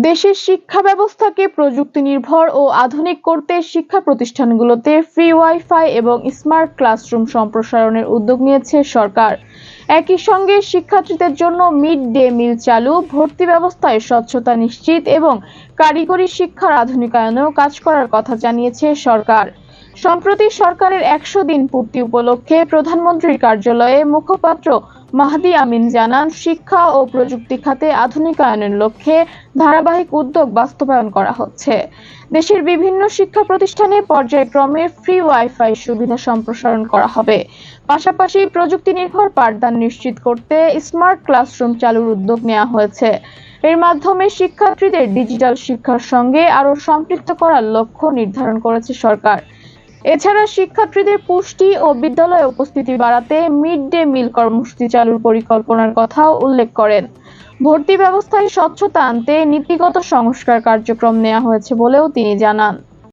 দেশের শিক্ষা ব্যবস্থাকে প্রযুক্তি নির্ভর ও আধুনিক করতে শিক্ষা প্রতিষ্ঠানগুলোতে ফ্রি ওয়াইফাই এবং স্মার্ট ক্লাসরুম সম্প্রসারণের উদ্যোগ নিয়েছে সরকার। একই সঙ্গে শিক্ষার্থীদের জন্য মিড ডে মিল চালু, ভর্তি ব্যবস্থায় স্বচ্ছতা নিশ্চিত এবং কারিগরি শিক্ষার আধুনিকায়নেও কাজ করার কথা জানিয়েছে সরকার। সম্প্রতি সরকারের ১০০ দিন পূর্তি উপলক্ষে প্রধানমন্ত্রীর কার্যালয়ে মুখপাত্র মাহদি আমিন জানান, শিক্ষা ও প্রযুক্তি খাতে আধুনিকায়নের লক্ষ্যে ধারাবাহিক উদ্যোগ বাস্তবায়ন করা হচ্ছে। দেশের বিভিন্ন শিক্ষা প্রতিষ্ঠানে পর্যায়ক্রমে ফ্রি ওয়াইফাই সুবিধা সম্প্রসারণ করা হবে। পাশাপাশি প্রযুক্তি নির্ভর পাঠদান নিশ্চিত করতে স্মার্ট ক্লাসরুম চালুর উদ্যোগ নেওয়া হয়েছে। এর মাধ্যমে শিক্ষার্থীদের ডিজিটাল শিক্ষার সঙ্গে আরও সম্পৃক্ত করার লক্ষ্য নির্ধারণ করেছে সরকার। এছাড়া শিক্ষার্থীদের পুষ্টি ও বিদ্যালয়ে উপস্থিতি বাড়াতে মিড ডে মিল কর্মসূচি চালুর পরিকল্পনার কথাও উল্লেখ করেন। ভর্তি ব্যবস্থায় স্বচ্ছতা আনতে নীতিগত সংস্কার কার্যক্রম নেওয়া হয়েছে বলেও তিনি জানান।